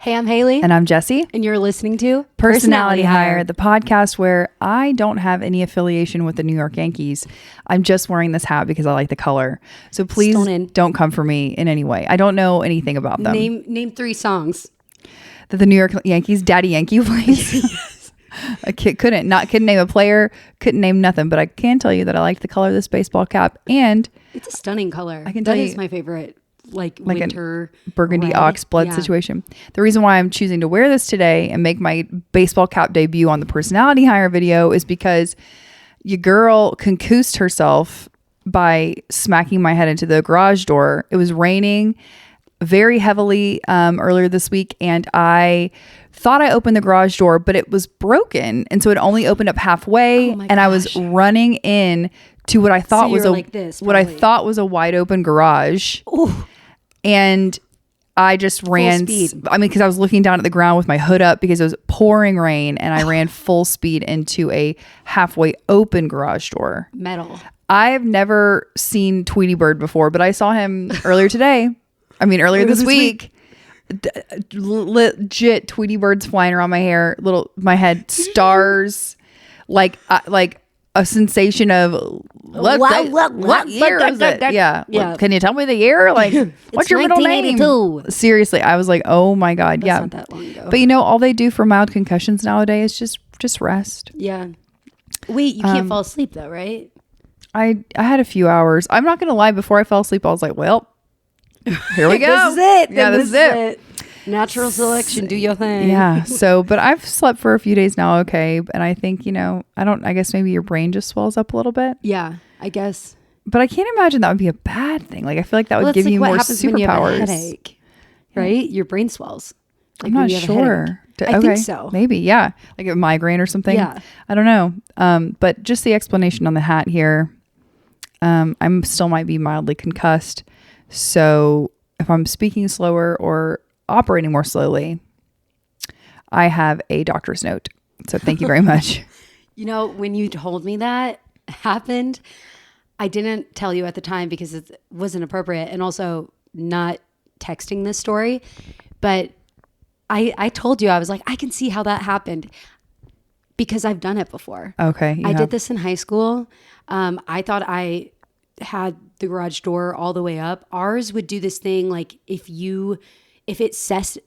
Hey, I'm Hailey. And I'm Jessi. And you're listening to Personality Hire, the podcast where I don't have any affiliation with the New York Yankees. I'm just wearing this hat because I like the color. So please don't come for me in any way. I don't know anything about them. Name 3 songs that the New York Yankees, Daddy Yankee plays. I couldn't name a player, couldn't name nothing, but I can tell you that I liked the color of this baseball cap, and it's a stunning color. I can tell you, that is my favorite. Like winter a burgundy red. ox blood situation. The reason why I'm choosing to wear this today and make my baseball cap debut on the Personality Hire video is because your girl concussed herself by smacking my head into the garage door. It was raining very heavily earlier this week, and I thought I opened the garage door, but it was broken, and so it only opened up halfway, and I was running in to what I thought was I thought was a wide open garage. Ooh. And I just ran, because I was looking down at the ground with my hood up because it was pouring rain, and I ran full speed into a halfway open garage door. Metal. I've never seen Tweety Bird before, but I saw him earlier this week. Legit Tweety Birds flying around my head, stars, like a sensation of what year is it? Yeah. Can you tell me the year? Like, what's your middle name? Seriously, I was like, oh my God. That's not that long ago. But all they do for mild concussions nowadays is just rest. Yeah. Wait, you can't fall asleep though, right? I had a few hours. I'm not gonna lie. Before I fell asleep, I was like, well, here we go. This is it. Yeah, this is it. Natural selection, do your thing. Yeah. But I've slept for a few days now. Okay. And I think, I guess maybe your brain just swells up a little bit. Yeah, I guess. But I can't imagine that would be a bad thing. Like, I feel like that would give you more superpowers. When you have a headache, right? Your brain swells. Like, I'm not sure. I think so. Maybe. Yeah. Like a migraine or something. Yeah. I don't know. But just the explanation on the hat here. I still might be mildly concussed. So if I'm speaking slower or operating more slowly, I have a doctor's note. So thank you very much. When you told me that happened, I didn't tell you at the time because it wasn't appropriate, and also not texting this story. But I told you, I was like, I can see how that happened because I've done it before. Okay. I did this in high school. I thought I had the garage door all the way up. Ours would do this thing like if it sensed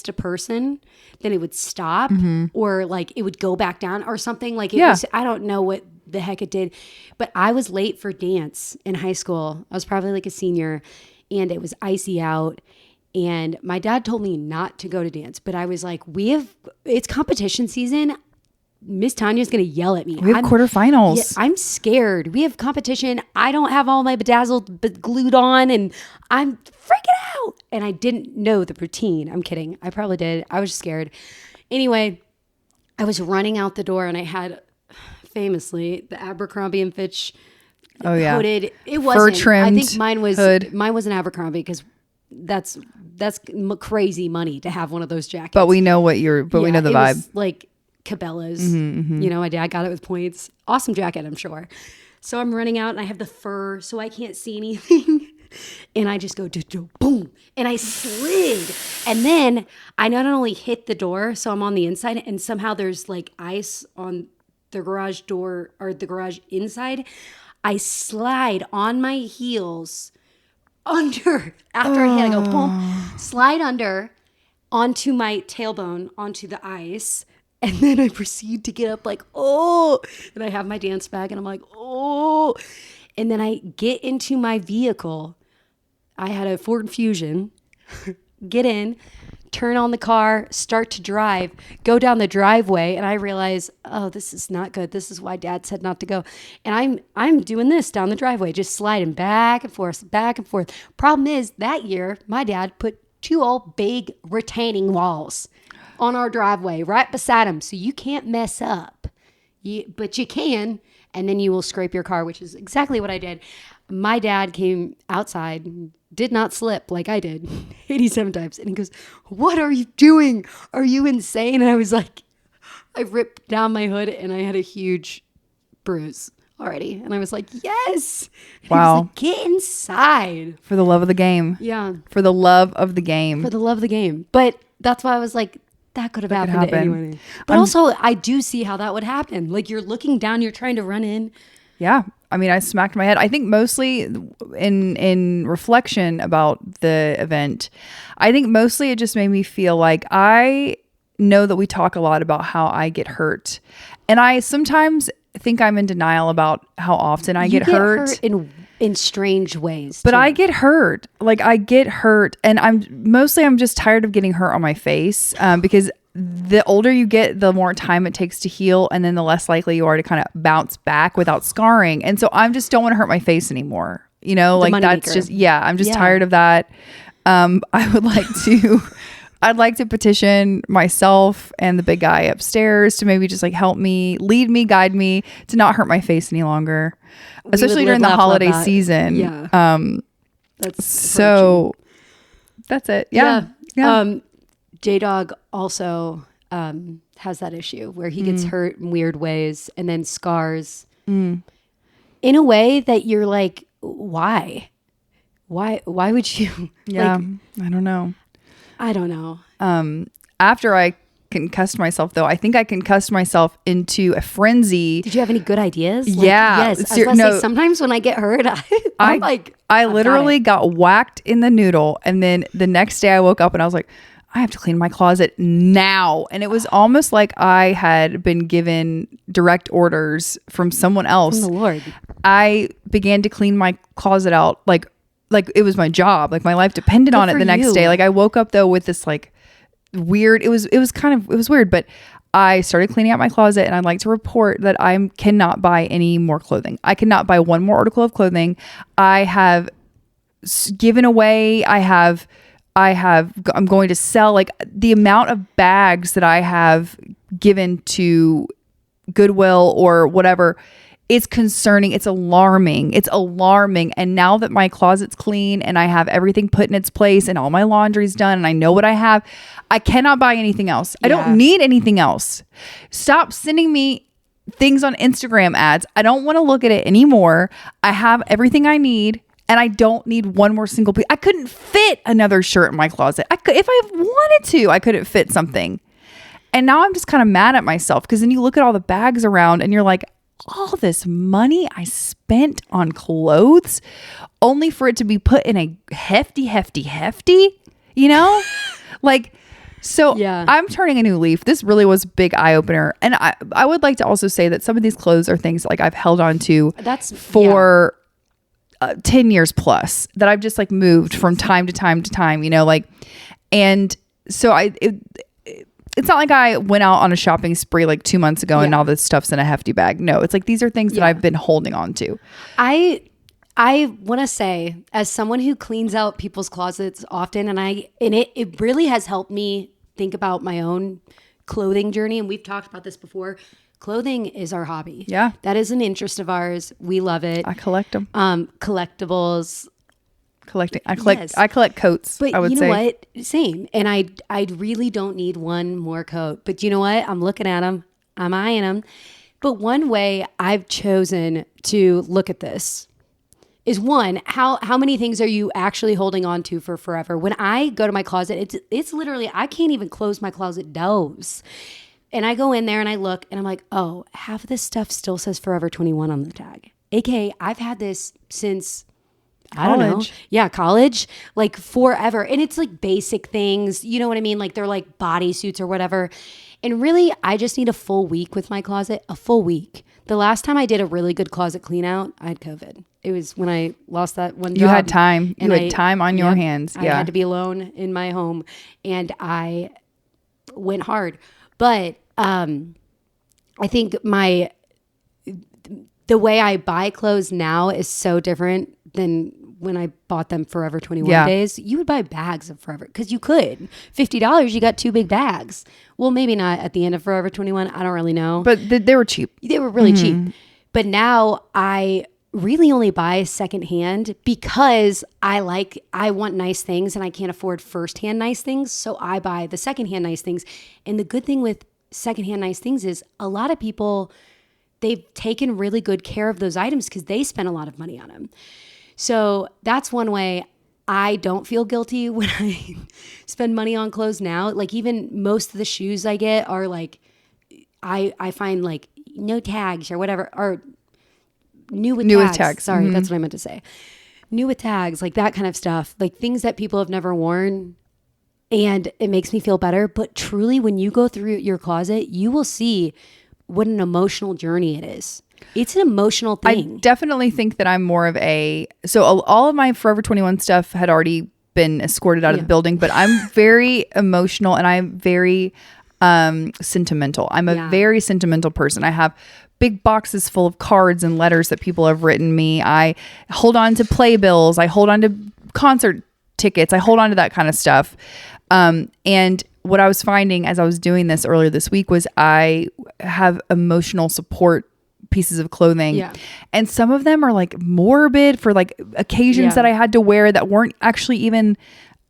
a person, then it would stop, or like it would go back down or something. Like it was, I don't know what the heck it did, but I was late for dance in high school. I was probably like a senior, and it was icy out. And my dad told me not to go to dance, but I was like, it's competition season. Miss Tanya's going to yell at me. We have quarterfinals. Yeah, I'm scared. We have competition. I don't have all my bedazzled glued on, and I'm freaking out. And I didn't know the routine. I'm kidding. I probably did. I was just scared. Anyway, I was running out the door, and I had, famously, the Abercrombie & Fitch hooded. It wasn't. Fur-trimmed I think mine was hood. Mine was an Abercrombie because that's crazy money to have one of those jackets. But we know we know the vibe. Was like Cabela's, my dad got it with points. Awesome jacket, I'm sure. So I'm running out, and I have the fur, so I can't see anything. And I just go, boom. And I slid. And then I not only hit the door, so I'm on the inside, and somehow there's like ice on the garage door or the garage inside. I slide on my heels under, after I hit, I go, boom, slide under onto my tailbone, onto the ice. And then I proceed to get up like, oh, and I have my dance bag, and I'm like, oh. And then I get into my vehicle. I had a Ford Fusion. Get in, turn on the car, start to drive, go down the driveway, and I realize, oh, this is not good. This is why Dad said not to go. And I'm doing this down the driveway, just sliding back and forth, back and forth. Problem is, that year, my dad put 2 old big retaining walls on our driveway right beside him, so you can't mess up. But you can, and then you will scrape your car, which is exactly what I did. My dad came outside, did not slip like I did 87 times, and he goes, "What are you doing? Are you insane?" And I was like, I ripped down my hood, and I had a huge bruise already. And I was like, yes. And Wow. he was like, get inside. For the love of the game. Yeah. For the love of the game. For the love of the game. But that's why I was like, that could have happened to anyone. But I'm- also, I do see how that would happen. Like, you're looking down, you're trying to run in. Yeah. I mean, I smacked my head. I think mostly in reflection about the event, I think mostly it just made me feel like I know that we talk a lot about how I get hurt. And I sometimes think I'm in denial about how often I get hurt in strange ways. But too. I get hurt. Like I get hurt, and I'm just tired of getting hurt on my face because the older you get, the more time it takes to heal, and then the less likely you are to kind of bounce back without scarring. And so I just don't want to hurt my face anymore. You know, like that's moneymaker. just I'm just tired of that. I would like to. I'd like to petition myself and the big guy upstairs to maybe just like help me, lead me, guide me to not hurt my face any longer, especially during the holiday season. Yeah. That's so that's it. Yeah. J-Dog also has that issue where he gets hurt in weird ways and then scars in a way that you're like, why would you? Yeah. Like, I don't know. I don't know. After I concussed myself, though, I think I concussed myself into a frenzy. Did you have any good ideas? Yeah. Yes. I was gonna say, sometimes when I get hurt, I literally got whacked in the noodle. And then the next day I woke up and I was like, I have to clean my closet now. And it was almost like I had been given direct orders from someone else. From the Lord. I began to clean my closet out like it was my job. Like my life depended on it the next day. Like I woke up though with this like weird, it was weird, but I started cleaning out my closet, and I'd like to report that I cannot buy any more clothing. I cannot buy one more article of clothing. I have given away. I'm going to sell, like the amount of bags that I have given to Goodwill or whatever. It's concerning. It's alarming. And now that my closet's clean and I have everything put in its place and all my laundry's done and I know what I have, I cannot buy anything else. I don't need anything else. Stop sending me things on Instagram ads. I don't want to look at it anymore. I have everything I need, and I don't need one more single piece. I couldn't fit another shirt in my closet. If I wanted to, I couldn't fit something. And now I'm just kind of mad at myself, because then you look at all the bags around and you're like, all this money I spent on clothes only for it to be put in a hefty, you know? Like, so I'm turning a new leaf. This really was a big eye opener. And I would like to also say that some of these clothes are things like I've held on to for 10 years plus, that I've just like moved from time to time, you know, like, and so it's not like I went out on a shopping spree like 2 months ago and all this stuff's in a hefty bag. No, it's like these are things that I've been holding on to. I want to say, as someone who cleans out people's closets often, and it really has helped me think about my own clothing journey. And we've talked about this before. Clothing is our hobby. Yeah. That is an interest of ours. We love it. I collect them. Collectibles. I collect coats. But I would you know say. what? Same. And I really don't need one more coat. But you know what? I'm looking at them. I'm eyeing them. But one way I've chosen to look at this is, one, how many things are you actually holding on to for forever? When I go to my closet, it's literally, I can't even close my closet doors. And I go in there and I look and I'm like, oh, half of this stuff still says Forever 21 on the tag. AKA, I've had this since I don't know. Yeah, college, like forever. And it's like basic things, you know what I mean? Like they're like bodysuits or whatever. And really, I just need a full week with my closet, a full week. The last time I did a really good closet clean out, I had COVID. It was when I lost that one job. You had time. You had time on your hands. Yeah. I had to be alone in my home, and I went hard. But I think the way I buy clothes now is so different than when I bought them Forever 21 days. You would buy bags of Forever, because you could. $50, you got 2 big bags. Well, maybe not at the end of Forever 21. I don't really know. But they were cheap. They were really cheap. But now I really only buy secondhand because I want nice things and I can't afford firsthand nice things. So I buy the secondhand nice things. And the good thing with secondhand nice things is a lot of people they've taken really good care of those items because they spent a lot of money on them. So that's one way I don't feel guilty when I spend money on clothes now. Like even most of the shoes I get are like, I find like no tags or whatever, or new with tags. Sorry, that's what I meant to say. New with tags, like that kind of stuff, like things that people have never worn. And it makes me feel better. But truly, when you go through your closet, you will see what an emotional journey it is. It's an emotional thing. I definitely think that I'm more of all of my Forever 21 stuff had already been escorted out of the building, but I'm very emotional and I'm very sentimental. I'm a very sentimental person. I have big boxes full of cards and letters that people have written me. I hold on to playbills. I hold on to concert tickets. I hold on to that kind of stuff. And what I was finding as I was doing this earlier this week was I have emotional support pieces of clothing. Yeah. And some of them are like morbid for like occasions that I had to wear that weren't actually even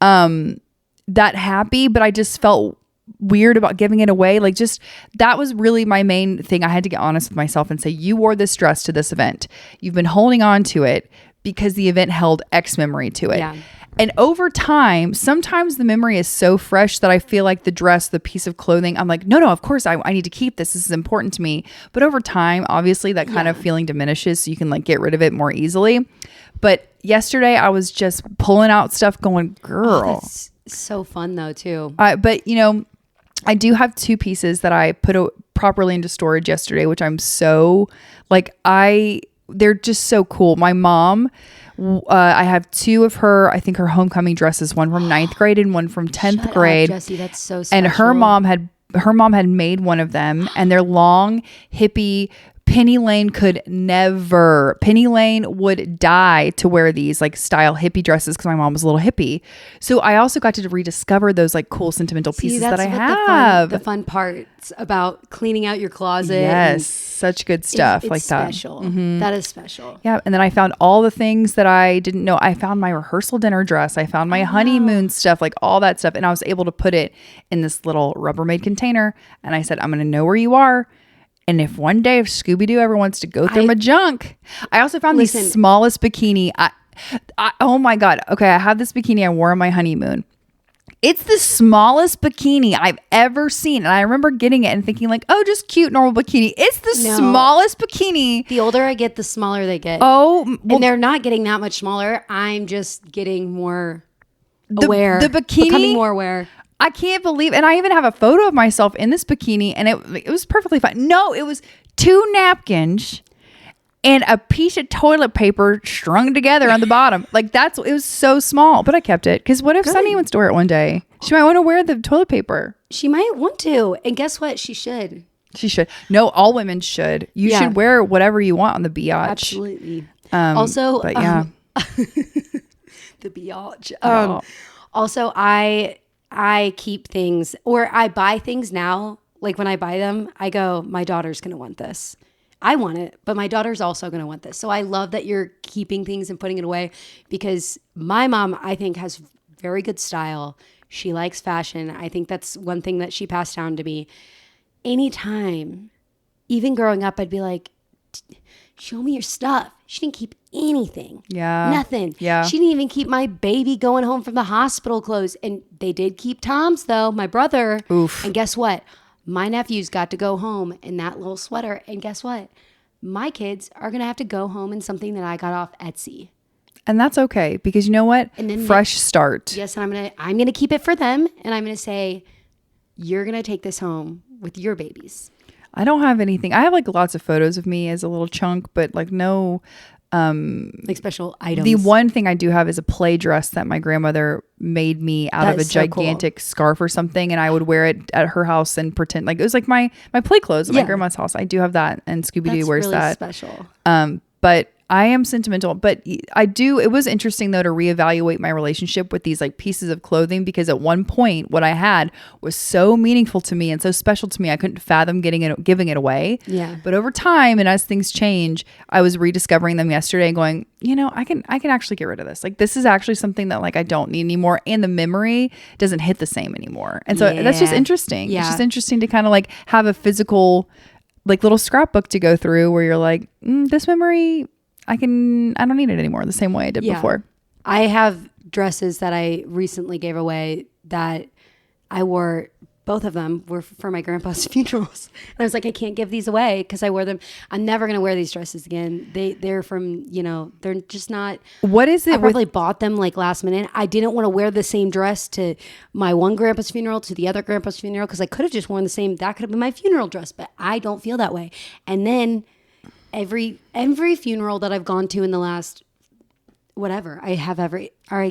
that happy, but I just felt weird about giving it away. Like just that was really my main thing. I had to get honest with myself and say, you wore this dress to this event. You've been holding on to it because the event held X memory to it. Yeah. And over time, sometimes the memory is so fresh that I feel like the dress, the piece of clothing, I'm like, no, of course I need to keep this. This is important to me. But over time, obviously that kind of feeling diminishes, so you can like get rid of it more easily. But yesterday I was just pulling out stuff going, girl. That's so fun though too. But you know, I do have 2 pieces that I put properly into storage yesterday, which I'm so like, they're just so cool. My mom, I have 2 of her, I think her homecoming dresses, one from 9th grade and one from 10th grade. Jessi, that's so special. And her mom had made one of them, and they're long, hippie. Penny Lane would die to wear these like style hippie dresses because my mom was a little hippie. So I also got to rediscover those like cool sentimental pieces that I have. The fun parts about cleaning out your closet. Yes, such good stuff like that. Special. Mm-hmm. That is special. Yeah, and then I found all the things that I didn't know. I found my rehearsal dinner dress. I found my honeymoon stuff, like all that stuff, and I was able to put it in this little Rubbermaid container. And I said, I'm going to know where you are. And if one day if Scooby-Doo ever wants to go through my junk. I also found the smallest bikini. Oh my God. Okay, I have this bikini I wore on my honeymoon. It's the smallest bikini I've ever seen. And I remember getting it and thinking like, oh, just cute, normal bikini. It's the smallest bikini. The older I get, the smaller they get. Oh. Well, and they're not getting that much smaller. I'm just getting more aware. The bikini. Becoming more aware. I can't believe, and I even have a photo of myself in this bikini, and it was perfectly fine. No, it was 2 napkins and a piece of toilet paper strung together on the bottom. Like it was so small, but I kept it because what if Sunny wants to wear it one day? She might want to wear the toilet paper. She might want to, and guess what? She should. She should. No, all women should. You should wear whatever you want on the biatch. Absolutely. Also, but yeah, the biatch. Also, I keep things, or I buy things now. Like when I buy them, I go, my daughter's going to want this. I want it, but my daughter's also going to want this. So I love that you're keeping things and putting it away, because my mom, I think, has very good style. She likes fashion. I think that's one thing that she passed down to me. Anytime, even growing up, I'd be like, show me your stuff. She didn't keep anything. Yeah. Nothing. Yeah. She didn't even keep my baby going home from the hospital clothes. And they did keep Tom's, though, my brother. Oof. And guess what? My nephews got to go home in that little sweater. And guess what? My kids are going to have to go home in something that I got off Etsy. And that's okay, because you know what? And then fresh start. Yes, and I'm gonna keep it for them, and I'm gonna say, you're gonna take this home with your babies. I don't have anything. I have like lots of photos of me as a little chunk, but like no like special items. The one thing I do have is a play dress that my grandmother made me out of a gigantic scarf or something, and I would wear it at her house and pretend like it was like my play clothes at my grandma's house. I do have that, and Scooby-Doo wears really that. Special. But I am sentimental, but it was interesting though to reevaluate my relationship with these like pieces of clothing, because at one point what I had was so meaningful to me and so special to me, I couldn't fathom giving it away. Yeah. But over time, and as things change, I was rediscovering them yesterday and going, I can actually get rid of this. Like this is actually something that like I don't need anymore, and the memory doesn't hit the same anymore. And so that's just interesting. Yeah. It's just interesting to kind of like have a physical like little scrapbook to go through where you're like, this memory, I don't need it anymore the same way I did before. I have dresses that I recently gave away that I wore. Both of them were for my grandpa's funerals. And I was like, I can't give these away because I wore them. I'm never going to wear these dresses again. They're from, they're just not. What is it? I probably bought them like last minute. I didn't want to wear the same dress to my one grandpa's funeral, to the other grandpa's funeral, because I could have just worn the same. That could have been my funeral dress, but I don't feel that way. And then every funeral that I've gone to in the last whatever, I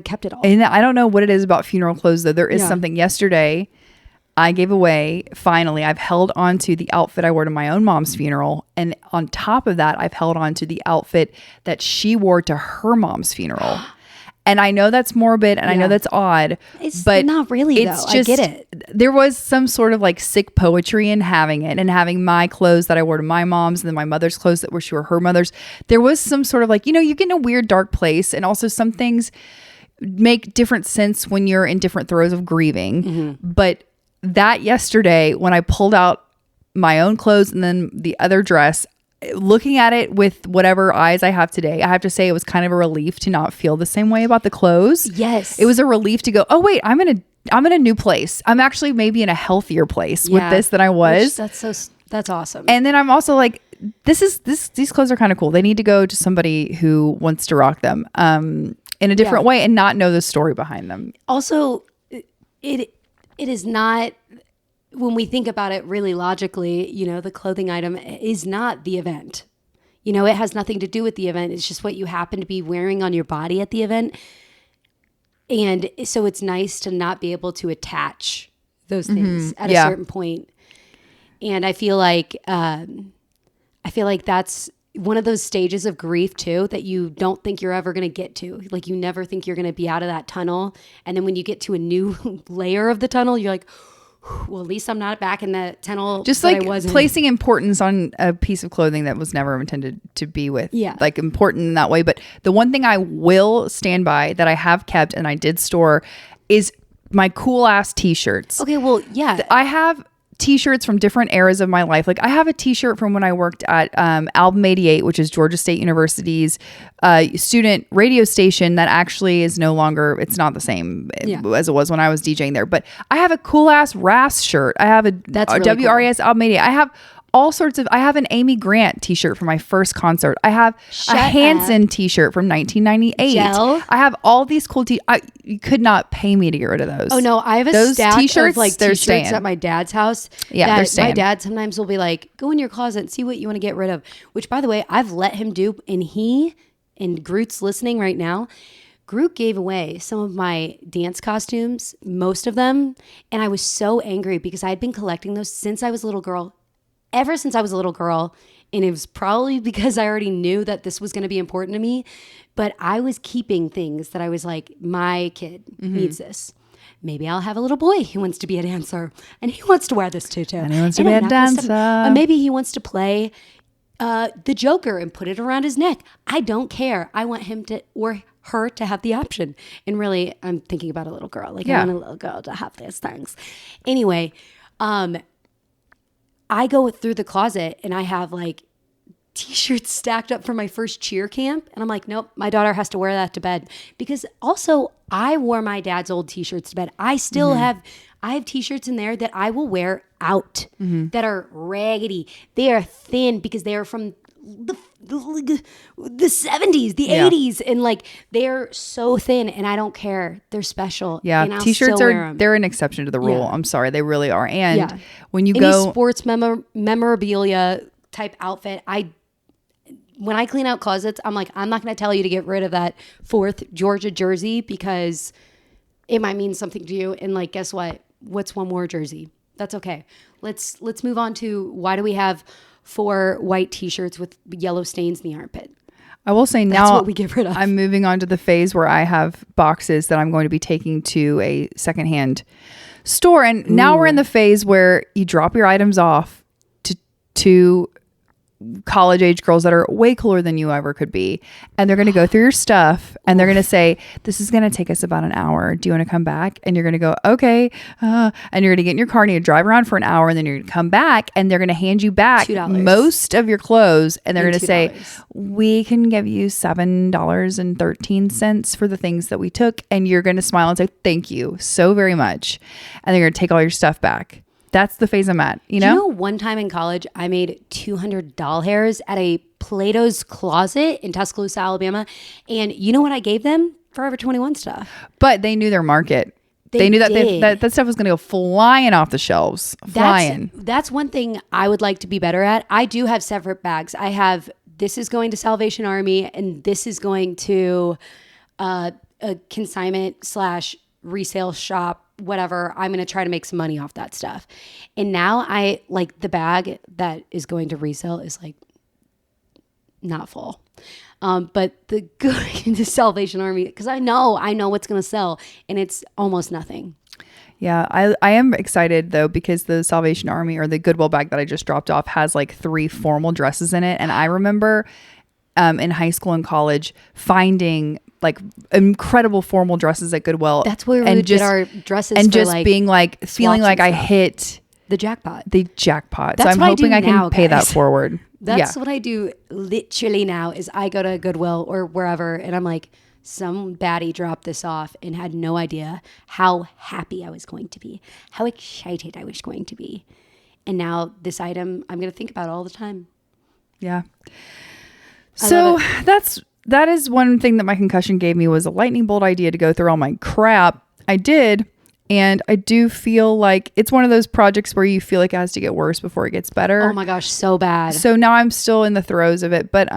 kept it all. And I don't know what it is about funeral clothes though. There is something yesterday I gave away, finally, I've held on to the outfit I wore to my own mom's funeral. And on top of that, I've held on to the outfit that she wore to her mom's funeral. And I know that's morbid and I know that's odd. But not really, it's though. Just, I get it. There was some sort of like sick poetry in having it and having my clothes that I wore to my mom's and then my mother's clothes that were her mother's. There was some sort of like, you get in a weird dark place. And also some things make different sense when you're in different throes of grieving. Mm-hmm. But that yesterday, when I pulled out my own clothes and then the other dress, looking at it with whatever eyes I have today, I have to say it was kind of a relief to not feel the same way about the clothes. Yes. It was a relief to go, oh wait, I'm in a new place. I'm actually maybe in a healthier place with this than I was. That's awesome. And then I'm also like, these clothes are kind of cool. They need to go to somebody who wants to rock them in a different way and not know the story behind them. Also, it is not, when we think about it really logically, the clothing item is not the event. It has nothing to do with the event. It's just what you happen to be wearing on your body at the event. And so it's nice to not be able to attach those things at a certain point. And I feel like that's one of those stages of grief too, that you don't think you're ever going to get to. Like you never think you're going to be out of that tunnel. And then when you get to a new layer of the tunnel, you're like, well, at least I'm not back in the tunnel. Just like placing importance on a piece of clothing that was never intended to be with. Yeah. Like important in that way. But the one thing I will stand by that I have kept and I did store is my cool ass t-shirts. Okay. Well, yeah. I have t-shirts from different eras of my life. Like I have a t-shirt from when I worked at Album 88, which is Georgia State University's student radio station that actually is no longer, it's not the same as it was when I was DJing there. But I have a cool ass RAS shirt. I have a really WRAS cool. Album 88. I have all sorts of, I have an Amy Grant t-shirt from my first concert. I have a Hanson t-shirt from 1998. Gel? I have all these cool you could not pay me to get rid of those. Oh no, I have those stack t-shirts, of like they're t-shirts staying. at my dad's house. Yeah, they're staying. My dad sometimes will be like, go in your closet and see what you want to get rid of. Which by the way, I've let him do, and Groot's listening right now. Groot gave away some of my dance costumes, most of them, and I was so angry because I had been collecting those since I was a little girl. Ever since I was a little girl, and it was probably because I already knew that this was going to be important to me, but I was keeping things that I was like, my kid needs this. Maybe I'll have a little boy who wants to be a dancer, and he wants to wear this tutu. And he wants to be a dancer. Maybe he wants to play the Joker and put it around his neck. I don't care. I want him to, or her to have the option. And really, I'm thinking about a little girl. Like, I want a little girl to have these things. Anyway, I go through the closet and I have like t-shirts stacked up from my first cheer camp. And I'm like, nope, my daughter has to wear that to bed. Because also I wore my dad's old t-shirts to bed. I still have t-shirts in there that I will wear out that are raggedy. They are thin because they are from the 70s, the 80s. And like, they're so thin and I don't care. They're special. Yeah. And T-shirts they're an exception to the rule. I'm sorry. They really are. And when you go sports memorabilia type outfit, when I clean out closets, I'm like, I'm not going to tell you to get rid of that 4th Georgia jersey because it might mean something to you. And like, guess what? What's one more jersey? That's okay. Let's move on to why do we have 4 white t-shirts with yellow stains in the armpit? I will say that's now what we get rid of. I'm moving on to the phase where I have boxes that I'm going to be taking to a secondhand store. And now we're in the phase where you drop your items off to college age girls that are way cooler than you ever could be. And they're going to go through your stuff and they're going to say, this is going to take us about an hour. Do you want to come back? And you're going to go, okay. And you're going to get in your car and you drive around for an hour and then you're going to come back and they're going to hand you back $2. most of your clothes. And they're going to $2. say, we can give you $7.13 for the things that we took. And you're going to smile and say, thank you so very much. And they're going to take all your stuff back. That's the phase I'm at, you know? Do you know one time in college, I made 200 doll hairs at a Plato's Closet in Tuscaloosa, Alabama. And you know what I gave them? Forever 21 stuff. But they knew their market. They knew that that stuff was going to go flying off the shelves. Flying. That's one thing I would like to be better at. I do have separate bags. I have, this is going to Salvation Army and this is going to a consignment / resale shop, whatever. I'm going to try to make some money off that stuff. And now I like the bag that is going to resale is like not full. But the going to Salvation Army, because I know what's going to sell and it's almost nothing. Yeah, I am excited though because the Salvation Army or the Goodwill bag that I just dropped off has like 3 formal dresses in it. And I remember in high school and college finding like incredible formal dresses at Goodwill. That's where we would get our dresses and for just like being like feeling like I hit the jackpot. So I'm hoping I can pay that forward. That's what I do literally now is I go to Goodwill or wherever and I'm like, some baddie dropped this off and had no idea how happy I was going to be, how excited I was going to be. And now this item I'm going to think about all the time. Yeah. So that is one thing that my concussion gave me was a lightning bolt idea to go through all my crap. I did. And I do feel like it's one of those projects where you feel like it has to get worse before it gets better. Oh my gosh, so bad. So now I'm still in the throes of it. But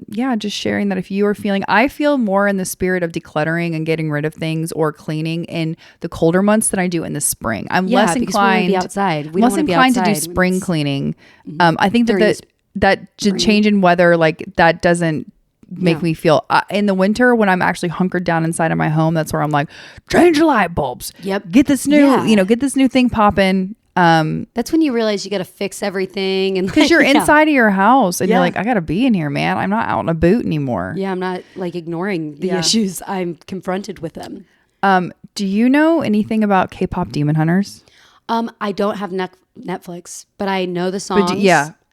yeah, just sharing that if you are feeling, I feel more in the spirit of decluttering and getting rid of things or cleaning in the colder months than I do in the spring. I'm less inclined to be outside. We less inclined to do spring cleaning. I think that change in weather, like that doesn't make me feel in the winter when I'm actually hunkered down inside of my home. That's where I'm like, change the light bulbs. Yep. Get this new, get this new thing popping. That's when you realize you got to fix everything. And because you're inside of your house and you're like, I got to be in here, man. I'm not out in a boot anymore. Yeah. I'm not like ignoring the issues. I'm confronted with them. Do you know anything about K-pop Demon Hunters? I don't have Netflix, but I know the songs.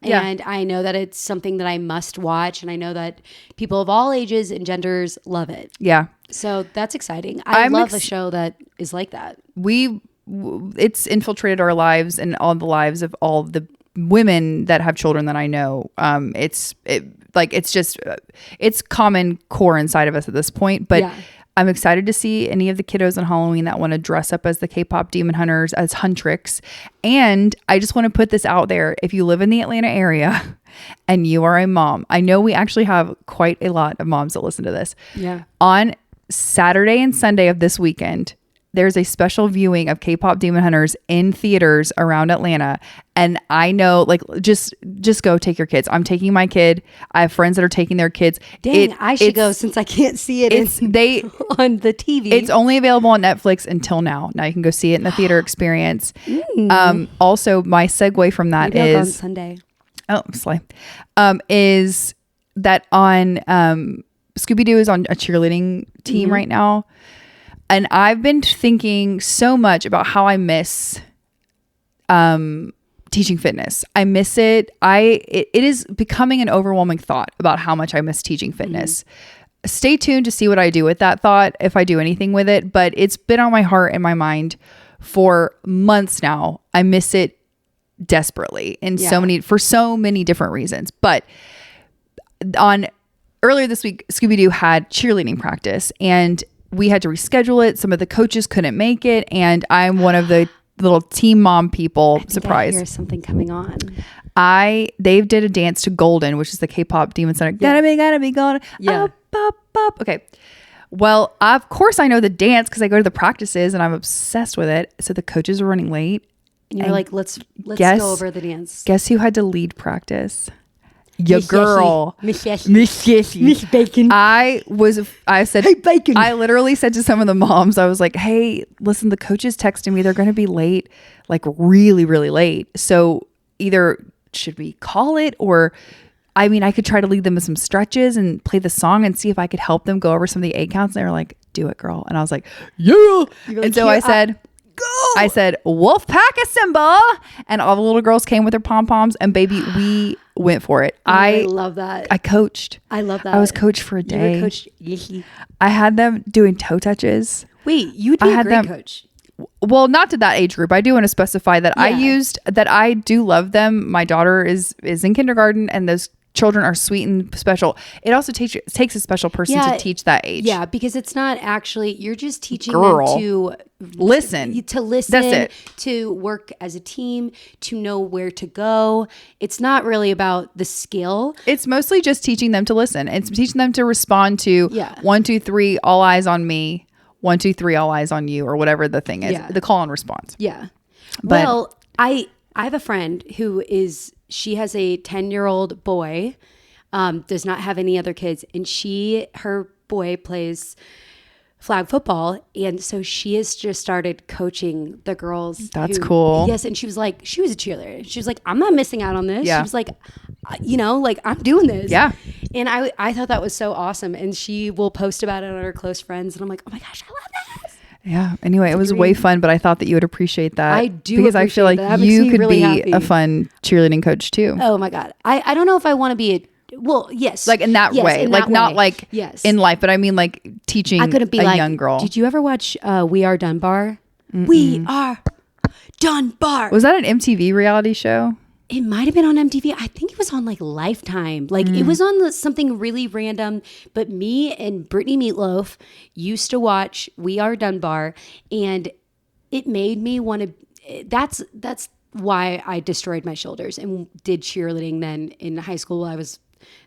And I know that it's something that I must watch. And I know that people of all ages and genders love it. Yeah. So that's exciting. I love a show that is like that. It's infiltrated our lives and all the lives of all the women that have children that I know. It's common core inside of us at this point. But I'm excited to see any of the kiddos on Halloween that want to dress up as the K-pop Demon Hunters, as Huntrix. And I just want to put this out there. If you live in the Atlanta area and you are a mom, I know we actually have quite a lot of moms that listen to this. Yeah. On Saturday and Sunday of this weekend, there's a special viewing of K-pop Demon Hunters in theaters around Atlanta. And I know, like, just go take your kids. I'm taking my kid. I have friends that are taking their kids. Dang, I should go since I can't see it on the TV. It's only available on Netflix until now. Now you can go see it in the theater experience. Also, my segue from that is on Sunday. Oh, slay. Is that on Scooby-Doo is on a cheerleading team right now. And I've been thinking so much about how I miss teaching fitness. I miss it. It is becoming an overwhelming thought about how much I miss teaching fitness. Stay tuned to see what I do with that thought, if I do anything with it. But it's been on my heart and my mind for months now. I miss it desperately for so many different reasons. But earlier this week, Scooby-Doo had cheerleading practice and we had to reschedule it. Some of the coaches couldn't make it. And I'm one of the little team mom people. Surprise. There's something coming on. They did a dance to Golden, which is the K-pop Demon Center. Gotta be golden. Yeah. Up. Okay. Well, of course I know the dance because I go to the practices and I'm obsessed with it. So the coaches were running late. And you're like, let's go over the dance. Guess who had to lead practice? Your girl, Miss Jessi. Miss Bacon. I said, hey, Bacon. I literally said to some of the moms, I was like, hey, listen, the coaches texted me. They're going to be late, like really, really late. So either should we call it or I mean, I could try to lead them with some stretches and play the song and see if I could help them go over some of the 8 counts. And they were like, do it, girl. And I was like, yeah. And so I said, go. I said, wolf pack a symbol. And all the little girls came with their pom-poms, and baby, we went for it. I love that. I coached. I love that. I was coached for a day. You were coached. I had them doing toe touches. Wait, you'd be a great coach. Well, not to that age group. I do want to specify that I do love them. My daughter is in kindergarten, and those children are sweet and special. It also takes a special person to teach that age. Yeah, because it's not actually, you're just teaching them to listen. That's it. To work as a team, to know where to go. It's not really about the skill. It's mostly just teaching them to listen. It's teaching them to respond to 1, 2, 3, all eyes on me. 1, 2, 3, all eyes on you, or whatever the thing is. The call and response. Yeah. But, well, I have a friend who she has a 10-year-old boy, does not have any other kids, and her boy plays flag football, and so she has just started coaching the girls. That's cool. Yes, and she was a cheerleader. She was like, I'm not missing out on this. She was like, I'm doing this. Yeah. And I thought that was so awesome, and she will post about it on her close friends, and I'm like, oh my gosh, I love this. Yeah. Anyway, it was way fun, but I thought that you would appreciate that. I do, because I feel like you could really be happy. a fun cheerleading coach too. Oh my God. I don't know if I want to be yes. Like in that way. Like not like in life, but I mean like teaching a young girl. Did you ever watch We Are Dunbar? Mm-mm. We Are Dunbar. Was that an MTV reality show? It might have been on MTV. I think it was on like Lifetime. Like it was on something really random. But me and Brittany Meatloaf used to watch We Are Dunbar, and it made me want to. That's why I destroyed my shoulders and did cheerleading then in high school. I was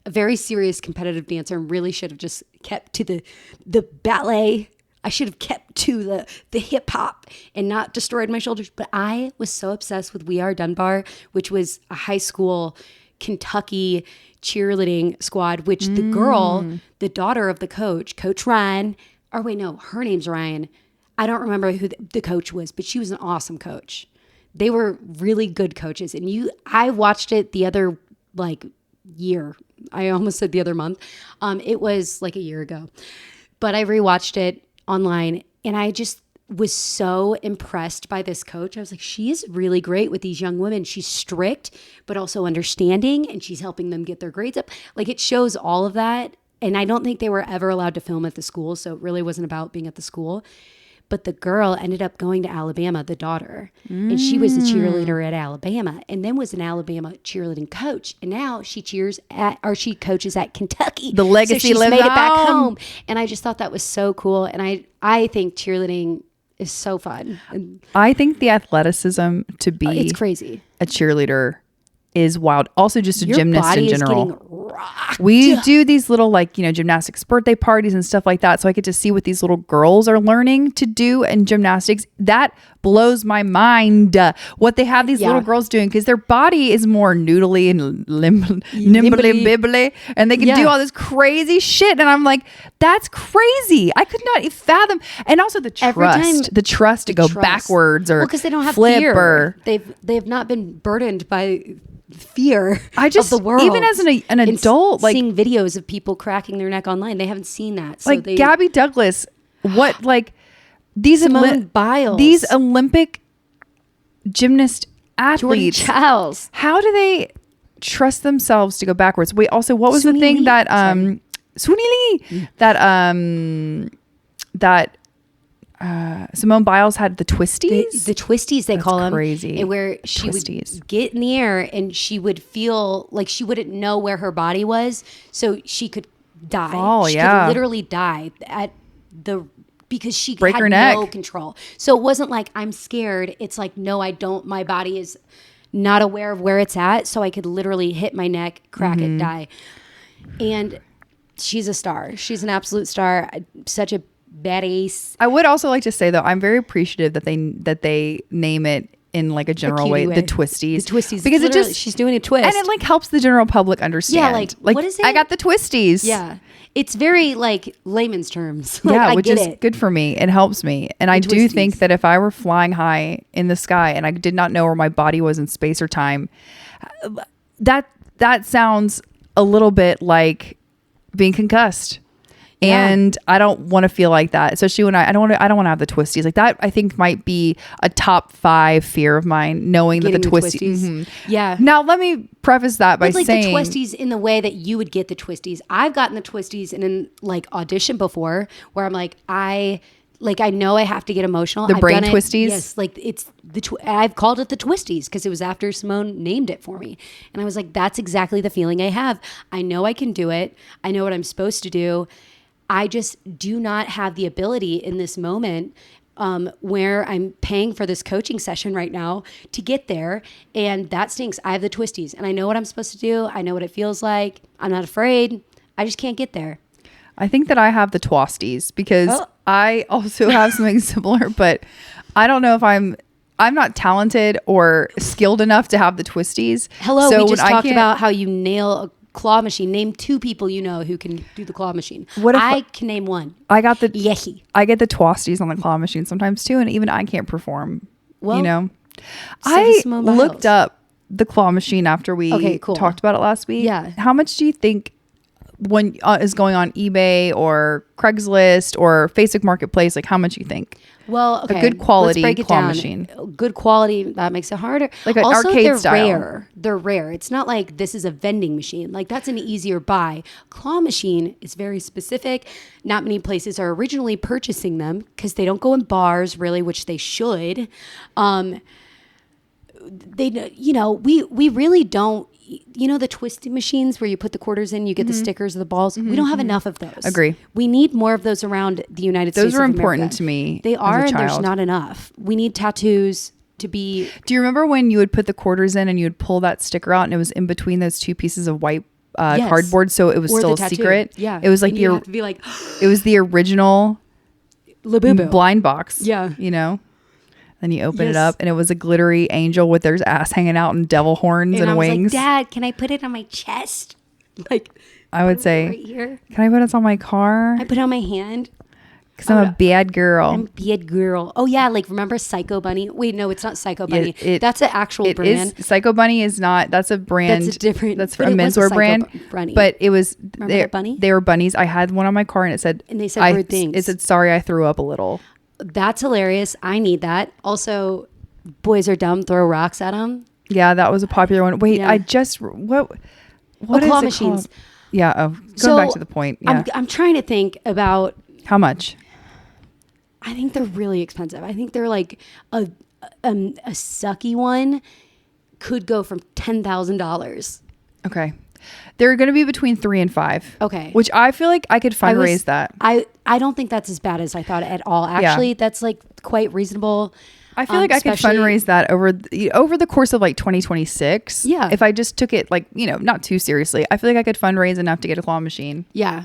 a very serious competitive dancer and really should have just kept to the ballet. I should have kept to the hip hop and not destroyed my shoulders. But I was so obsessed with We Are Dunbar, which was a high school Kentucky cheerleading squad, which the girl, the daughter of the coach, Coach Ryan, or wait, no, her name's Ryan. I don't remember who the coach was, but she was an awesome coach. They were really good coaches. And I watched it the other year. I almost said the other month. It was like a year ago. But I rewatched it online, and I just was so impressed by this coach. I was like, she is really great with these young women. She's strict, but also understanding, and she's helping them get their grades up. Like, it shows all of that. And I don't think they were ever allowed to film at the school, so it really wasn't about being at the school. But the girl ended up going to Alabama, the daughter, and she was a cheerleader at Alabama, and then was an Alabama cheerleading coach. And now she she coaches at Kentucky. The legacy so she's lives made it on. back home. And I just thought that was so cool. And I think cheerleading is so fun. And I think the athleticism to be it's crazy. A cheerleader is wild. Also just a Your gymnast body in is general. getting rocked. We do these little gymnastics birthday parties and stuff like that. So I get to see what these little girls are learning to do in gymnastics. That blows my mind. What they have these little girls doing, because their body is more noodly and nimbly bibbly, and they can do all this crazy shit. And I'm like, that's crazy. I could not fathom. And also the trust to go backwards or because they don't have flip fear. Or they've not been burdened by fear of the world. Even as an adult, seeing videos of people cracking their neck online, they haven't seen that. So Gabby Douglas, these Simone Biles, these Olympic gymnast athletes, Jordan Childs. How do they trust themselves to go backwards? Wait, also, what was the thing that Sweeney Lee that Simone Biles had, the Twisties? The Twisties, they call them. Crazy. And where she would get in the air and she would feel like she wouldn't know where her body was, so she could die. She could literally die because she break had her neck. No control. So it wasn't like, I'm scared. It's like, no, I don't. My body is not aware of where it's at, so I could literally hit my neck, crack it, die. And she's a star. She's an absolute star. Such a badass. I would also like to say, though, I'm very appreciative that they name it in a general way, the Twisties. The Twisties. Because she's doing a twist. And it helps the general public understand. Yeah, what is it? I got the Twisties. Yeah. It's very layman's terms. Which is good for me. It helps me. And I do think that if I were flying high in the sky and I did not know where my body was in space or time, that sounds a little bit like being concussed. And I don't want to feel like that, especially when I don't want to have the twisties like that. I think might be a top 5 fear of mine, knowing Getting that the twisties. Mm-hmm. Yeah. Now let me preface that by like saying the twisties in the way that you would get the twisties. I've gotten the twisties in like audition before, where I'm like, I know I have to get emotional. The I've brain done twisties. Yes, like it's I've called it the twisties because it was after Simone named it for me, and I was like, that's exactly the feeling I have. I know I can do it. I know what I'm supposed to do. I just do not have the ability in this moment where I'm paying for this coaching session right now to get there. And that stinks. I have the twisties and I know what I'm supposed to do. I know what it feels like. I'm not afraid. I just can't get there. I think that I have the twisties because I also have something similar, but I don't know if I'm not talented or skilled enough to have the twisties. Hello, so we just talked about how you nail a claw machine. Name 2 people you know who can do the claw machine. What if I can name 1? I got the Jessi. I get the twisties on the claw machine sometimes too, and even I can't perform. Well, you know, I looked up the claw machine after we talked about it last week. Yeah. How much do you think when is going on eBay or Craigslist or Facebook Marketplace? Like, how much you think? Well, okay. A good quality Let's break it claw down. machine. Good quality, that makes it harder. Like an also, arcade they're style. Rare. They're rare. It's not like this is a vending machine. Like that's an easier buy. Claw machine is very specific. Not many places are originally purchasing them because they don't go in bars really, which they should. They, you know, we really don't. You know the twisty machines where you put the quarters in, you get the stickers of the balls. We don't have enough of those. Agree. We need more of those around the United States. Those are important to me. They are, as a and there's child. not enough. We need tattoos to be. Do you remember when you would put the quarters in and you would pull that sticker out and it was in between those 2 pieces of white cardboard, so it was Or still a tattoo. secret? Yeah, it was like and you have to be like, it was the original Labubu blind box. Yeah, you know. Then you open it up and it was a glittery angel with their ass hanging out and devil horns and I was wings. like, Dad, can I put it on my chest? Like, I would say, right here. Can I put this on my car? I put it on my hand. Because I'm a bad girl. I'm a bad girl. Oh yeah, like remember Psycho Bunny? Wait, no, it's not Psycho Bunny. That's an actual brand. Psycho Bunny is not. That's a brand. That's a different. That's a menswear brand. Bunny. But it was. Remember that bunny? They were bunnies. I had one on my car and it said. And they said weird things. It said, "Sorry, I threw up a little." That's hilarious. I need that. Also, boys are dumb. Throw rocks at them. Yeah, that was a popular one. Wait, I just what is claw it machines? Called? Yeah. Oh, going back to the point. Yeah. I'm trying to think about how much. I think they're really expensive. I think they're like a sucky one could go from $10,000. Okay. They're going to be between 3 and 5. Okay. Which I feel like I could fundraise that. I don't think that's as bad as I thought at all. Actually, that's like quite reasonable. I feel like I could fundraise that over the course of like 2026. Yeah. If I just took it like, not too seriously. I feel like I could fundraise enough to get a claw machine. Yeah.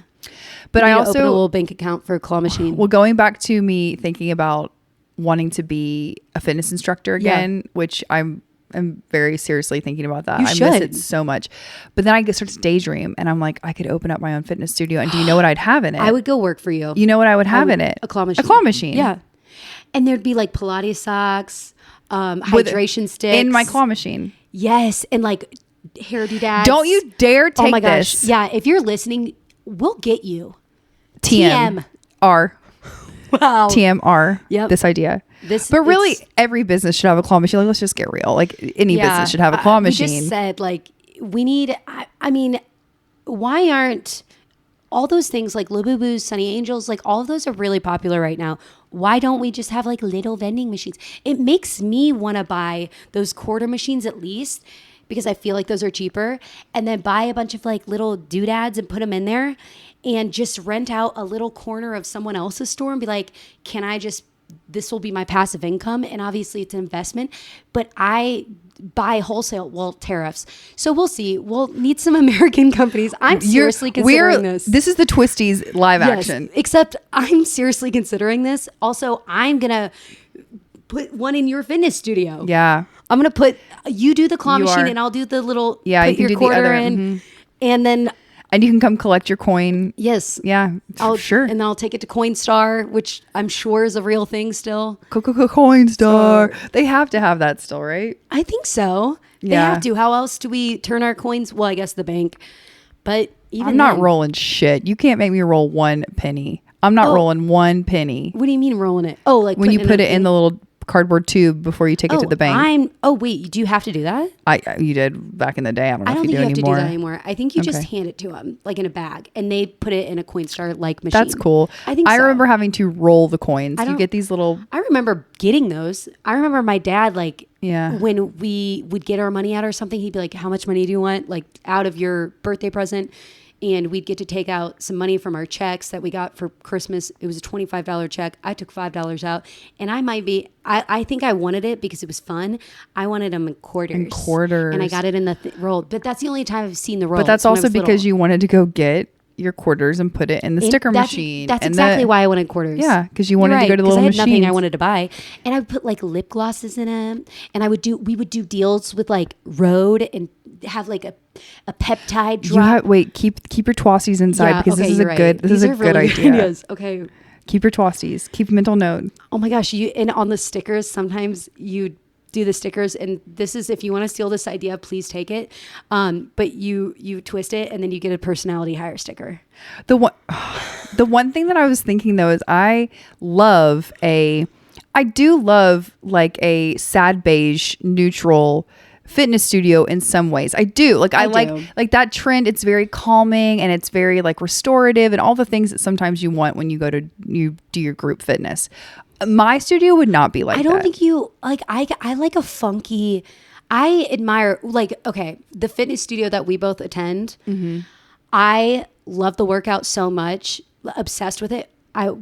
But I also open a little bank account for a claw machine. Well, going back to me thinking about wanting to be a fitness instructor again, which I'm very seriously thinking about that. I miss it so much. But then I start to daydream and I'm like, I could open up my own fitness studio. And do you know what I'd have in it? I would go work for you. You know what I would have in it? A claw machine. A claw machine. Yeah. And there'd be like Pilates socks, hydration sticks. In my claw machine. Yes. And like hair doodads. Don't you dare take this. Yeah. If you're listening, we'll get you. TMR. Wow. TMR. Yep. This idea. But really, every business should have a claw machine. Like, let's just get real. Like, any business should have a claw machine. We just said, like, we need, I mean, why aren't all those things like Labubu's, Sunny Angels, like all of those are really popular right now. Why don't we just have like little vending machines? It makes me want to buy those quarter machines at least because I feel like those are cheaper, and then buy a bunch of like little doodads and put them in there and just rent out a little corner of someone else's store and be like, this will be my passive income. And obviously it's an investment, but I buy wholesale, tariffs. So we'll see. We'll need some American companies. I'm seriously considering this. This is the Twisties live action. Except I'm seriously considering this. Also, I'm going to put one in your fitness studio. Yeah. I'm going to you do the claw machine and I'll do the little, put you your quarter in. Mm-hmm. And then and you can come collect your coin. Yes. Yeah. Sure. And then I'll take it to Coinstar, which I'm sure is a real thing still. Coinstar. They have to have that still, right? I think so. They have to. How else do we turn our coins? Well, I guess the bank. But even I'm not then- rolling shit. You can't make me roll 1 penny. I'm not rolling 1 penny. What do you mean rolling it? Oh, like When you putting put it in thing? the little cardboard tube before you take it to the bank. Wait, do you have to do that? You did back in the day. I don't know I don't if think you you do have anymore. to do that anymore. I think you just Okay. hand it to them, like in a bag, and they put it in a Coinstar like machine. That's cool. I think I so. remember having to roll the coins. You don't- get these little. I remember getting those. I remember my dad, like, Yeah. when we would get our money out or something, he'd be like, how much money do you want? Like, out of your birthday present. And we'd get to take out some money from our checks that we got for Christmas. It was a $25 check. I took $5 out. And I think I wanted it because it was fun. I wanted them in quarters. And I got it in the roll. But that's the only time I've seen the roll. But that's also because you wanted to go get your quarters and put it in the sticker machine. That's and exactly why I wanted quarters. Yeah, because you wanted to go to the little I had machines. nothing I wanted to buy, and I would put like lip glosses in them, and we would do deals with like Rhode and have like a peptide drop. Keep your Twisties inside because okay, this is you're a good right. this These is a are good really idea. ideas. Okay. Keep your Twisties. Keep a mental note. Oh my gosh, and on the stickers, sometimes you do the stickers, and this is, if you want to steal this idea, please take it. But you twist it, and then you get a personality hire sticker. The one thing that I was thinking though is I do love like a sad beige neutral fitness studio in some ways. I do. Like I like that trend. It's very calming and it's very like restorative and all the things that sometimes you want when you do your group fitness. My studio would not be like that. I don't think you like. I like a funky. I admire, like, okay, the fitness studio that we both attend. Mm-hmm. I love the workout so much, obsessed with it.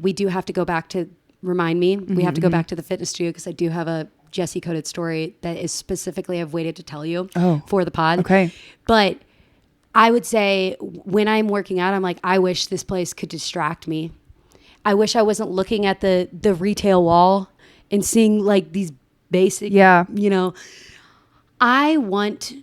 We do have to go back to remind me. We have to go back to the fitness studio because I do have a Jessi coded story that is specifically I've waited to tell you for the pod. Okay, but I would say when I'm working out, I'm like, I wish this place could distract me. I wish I wasn't looking at the retail wall and seeing like these basic, I want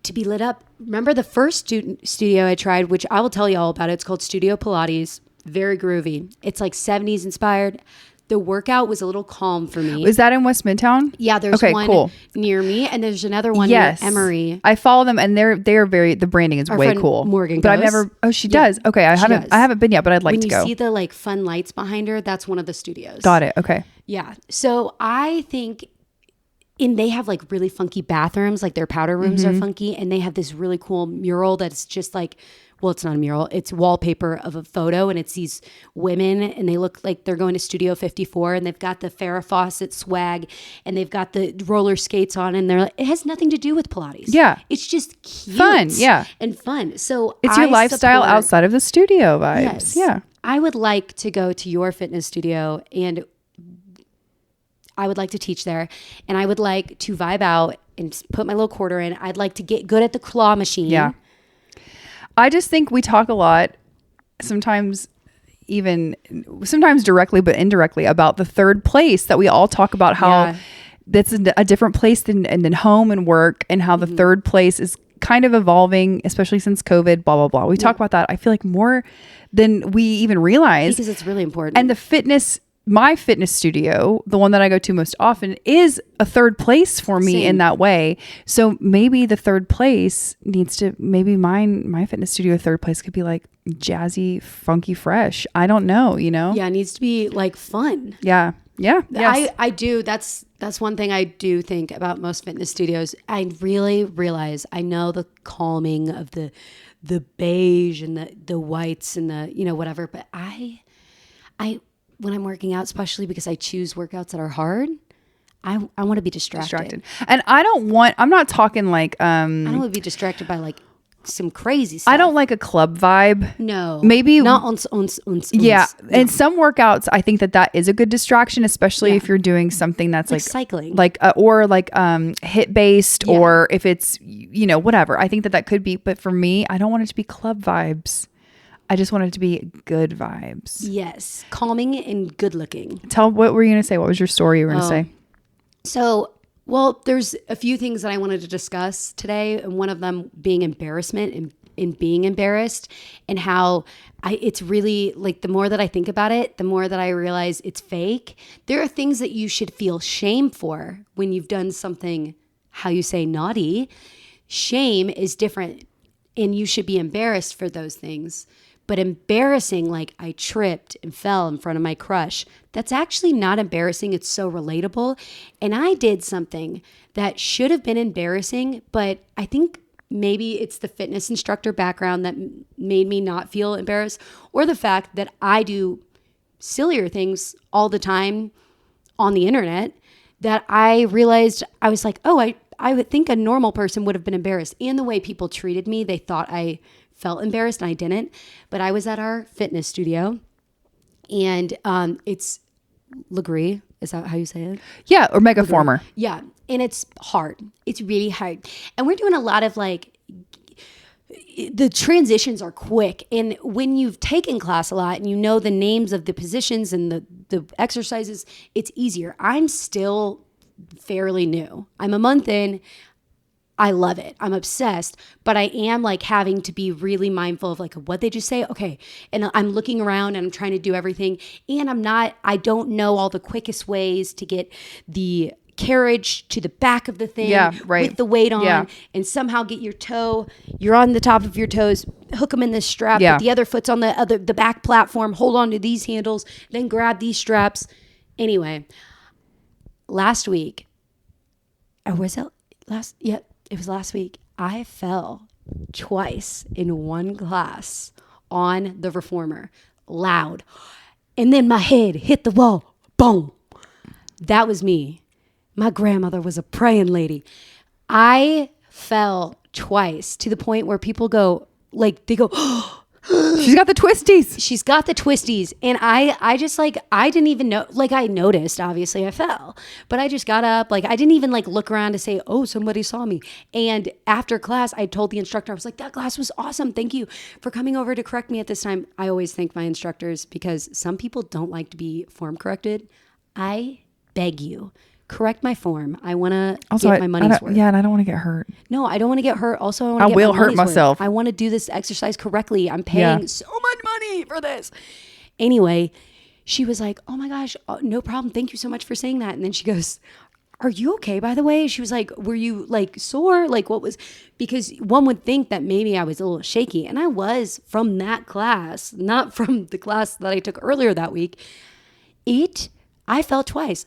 to be lit up. Remember the first studio I tried, which I will tell you all about it. It's called Studio Pilates. Very groovy. It's like 70s inspired. The workout was a little calm for me. Was that in West Midtown? Yeah, there's one near me, and there's another one near Emory. I follow them, and they're very. The branding is way cool. Morgan, but I've never. Oh, she does. Okay, I haven't been yet, but I'd like to go. When you see the like fun lights behind her, that's one of the studios. Got it. Okay. Yeah. So I think. And they have like really funky bathrooms, like their powder rooms are funky. And they have this really cool mural that's just like, well, it's not a mural. It's wallpaper of a photo. And it's these women and they look like they're going to Studio 54 and they've got the Farrah Fawcett swag and they've got the roller skates on. And they're like, it has nothing to do with Pilates. Yeah. It's just cute. Fun. Yeah. And fun. So it's your lifestyle outside of the studio vibes. Yes. Yeah. I would like to go to your fitness studio and I would like to teach there and I would like to vibe out and put my little quarter in. I'd like to get good at the claw machine. Yeah. I just think we talk a lot, sometimes directly, but indirectly about the third place that we all talk about how that's a different place than home and work and how the third place is kind of evolving, especially since COVID, blah, blah, blah. We talk about that. I feel like more than we even realize. Because it's really important. And my fitness studio, the one that I go to most often, is a third place for me in that way. So maybe the third place my fitness studio third place could be like jazzy, funky, fresh. I don't know, Yeah, it needs to be like fun. Yeah. Yeah. Yes. I do. That's one thing I do think about most fitness studios. I really realize I know the calming of the beige and the whites and the, whatever, but I when I'm working out, especially because I choose workouts that are hard, I want to be distracted. And I'm not talking like, I don't want to be distracted by like some crazy stuff. I don't like a club vibe. No. Maybe. Not on. Yeah. And some workouts, I think that is a good distraction, especially if you're doing something that's like cycling. Like, or like HIIT based or if it's, whatever. I think that could be, but for me, I don't want it to be club vibes. I just want it to be good vibes. Yes. Calming and good looking. What were you going to say? What was your story you were going to say? So, there's a few things that I wanted to discuss today. And one of them being embarrassment and being embarrassed and how it's really like the more that I think about it, the more that I realize it's fake. There are things that you should feel shame for when you've done something, how you say naughty. Shame is different. And you should be embarrassed for those things. But embarrassing, like I tripped and fell in front of my crush, that's actually not embarrassing. It's so relatable. And I did something that should have been embarrassing, but I think maybe it's the fitness instructor background that made me not feel embarrassed, or the fact that I do sillier things all the time on the internet that I realized I was like, oh, I would think a normal person would have been embarrassed. And the way people treated me, they thought I felt embarrassed and I didn't. But I was at our fitness studio, and it's Legree. Is that how you say it? Yeah, or Megaformer. Yeah. And it's hard. It's really hard. And we're doing a lot of like, the transitions are quick. And when you've taken class a lot and you know the names of the positions and the exercises, it's easier. I'm still fairly new. I'm a month in. I love it. I'm obsessed, but I am like having to be really mindful of like what they just say. Okay. And I'm looking around and I'm trying to do everything. And I don't know all the quickest ways to get the carriage to the back of the thing with the weight on and somehow get your toe, you're on the top of your toes, hook them in this strap, but the other foot's on the back platform, hold on to these handles, then grab these straps. Anyway, last week, it was last week, I fell twice in one class on the reformer, loud. And then my head hit the wall. Boom. That was me. My grandmother was a praying lady. I fell twice to the point where people go, like, they go, she's got the twisties. She's got the twisties. And I just like, I didn't even know, like I noticed, obviously I fell, but I just got up. Like I didn't even like look around to say, oh, somebody saw me. And after class, I told the instructor, I was like, that class was awesome. Thank you for coming over to correct me at this time. I always thank my instructors because some people don't like to be form corrected. I beg you. Correct my form. I want to get my money's worth. Yeah, and I don't want to get hurt. No, I don't want to get hurt. Also, I will hurt myself. I want to do this exercise correctly. I'm paying so much money for this. Anyway, she was like, oh my gosh, no problem. Thank you so much for saying that. And then she goes, are you okay, by the way? She was like, were you like sore? Like what was, because one would think that maybe I was a little shaky. And I was from that class, not from the class that I took earlier that week. I fell twice.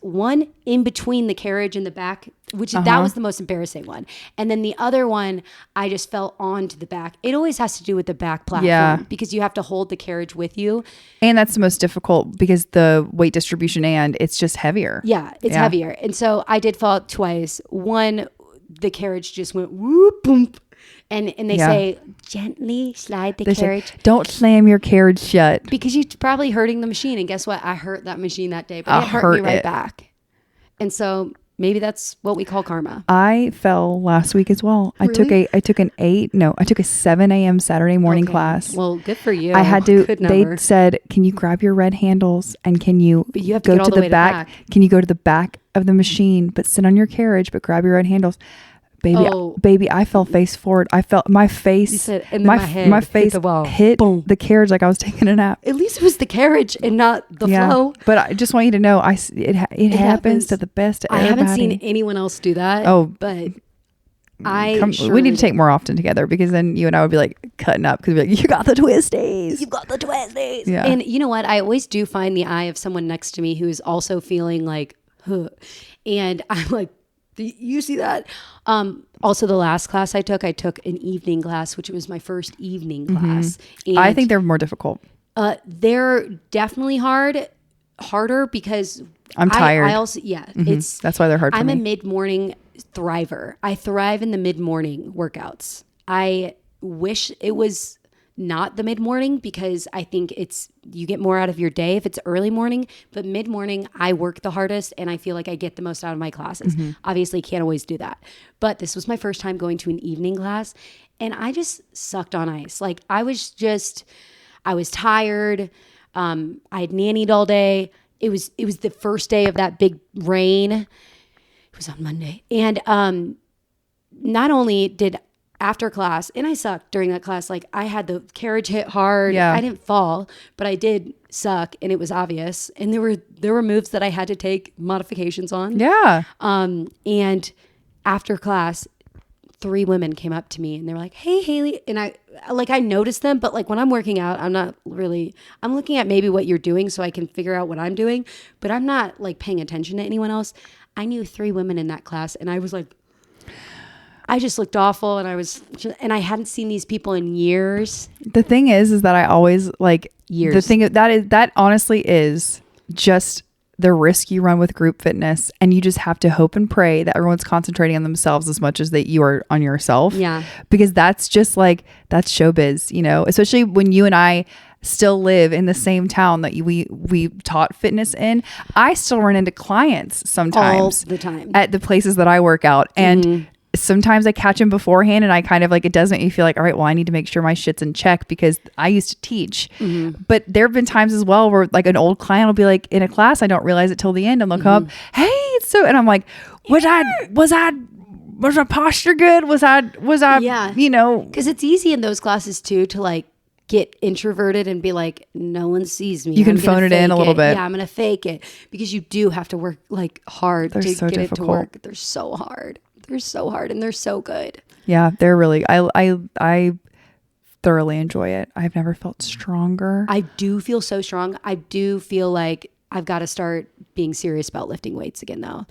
One in between the carriage and the back, which that was the most embarrassing one. And then the other one, I just fell onto the back. It always has to do with the back platform because you have to hold the carriage with you. And that's the most difficult because the weight distribution and it's just heavier. Yeah, it's heavier. And so I did fall twice. One, the carriage just went whoop, boom. And they say, gently slide the carriage. Say, don't slam your carriage shut. Because you're probably hurting the machine. And guess what? I hurt that machine that day. But it hurt me right back. And so maybe that's what we call karma. I fell last week as well. Really? I took a 7 a.m. Saturday morning class. Well, good for you. I had to, they said, can you grab your red handles and can you, but you have to go to the back? Can you go to the back of the machine, but sit on your carriage, but grab your red handles? Baby, I fell face forward. I felt my face. You said, and then my face hit the carriage like I was taking a nap. At least it was the carriage and not the flow. But I just want you to know, it happens to the best. I haven't seen anyone else do that. Oh, but we need to take more often together because then you and I would be like cutting up because we'd be like, you got the twisties. You got the twisties. Yeah. And you know what? I always do find the eye of someone next to me who is also feeling like, huh. And I'm like, you see that? Also, the last class I took an evening class, which was my first evening class. And I think they're more difficult. They're definitely harder because I'm tired. I also, that's why they're hard for me. I'm a mid-morning thriver. I thrive in the mid-morning workouts. I wish it was not the mid-morning because I think you get more out of your day if it's early morning, but mid-morning I work the hardest and I feel like I get the most out of my classes. Obviously can't always do that, but this was my first time going to an evening class and I just sucked on ice. Like I was tired. I had nannied all day. It was the first day of that big rain. It was on Monday. And not only did after class, and I sucked during that class. Like I had the carriage hit hard. Yeah. I didn't fall, but I did suck, and it was obvious. And there were moves that I had to take modifications on. Yeah. And after class, 3 women came up to me and they were like, "Hey, Hailey." And I noticed them, but like when I'm working out, I'm looking at maybe what you're doing so I can figure out what I'm doing, but I'm not like paying attention to anyone else. I knew 3 women in that class and I was like, I just looked awful and I hadn't seen these people in years. The thing is that I always like years. The thing that honestly is just the risk you run with group fitness, and you just have to hope and pray that everyone's concentrating on themselves as much as that you are on yourself. Yeah. Because that's just like, that's showbiz, you know, especially when you and I still live in the same town that we taught fitness in. I still run into clients sometimes all the time at the places that I work out. And sometimes I catch them beforehand and I kind of like, it does make you feel like, all right, well, I need to make sure my shit's in check because I used to teach. But there have been times as well where like an old client will be like in a class, I don't realize it till the end, and they'll come up, "Hey, so," and I'm like, was my posture good? Was I, yeah, you know, because it's easy in those classes too to like get introverted and be like, no one sees me. You can phone it in a little bit. Yeah, I'm gonna fake it, because you do have to work like hard to so get difficult. it to work. They're so hard. They're so hard and they're so good. Yeah, they're really, I thoroughly enjoy it. I've never felt stronger. I do feel so strong. I do feel like I've got to start being serious about lifting weights again though.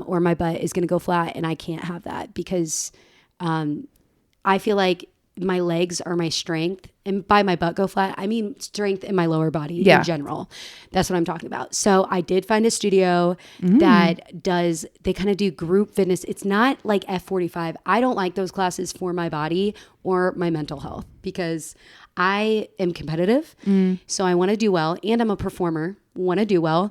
Or my butt is going to go flat, and I can't have that because I feel like my legs are my strength, and by my butt go flat, I mean strength in my lower body in general. That's what I'm talking about. So I did find a studio that they kind of do group fitness. It's not like F45. I don't like those classes for my body or my mental health because I am competitive. So I want to do well, and I'm a performer, want to do well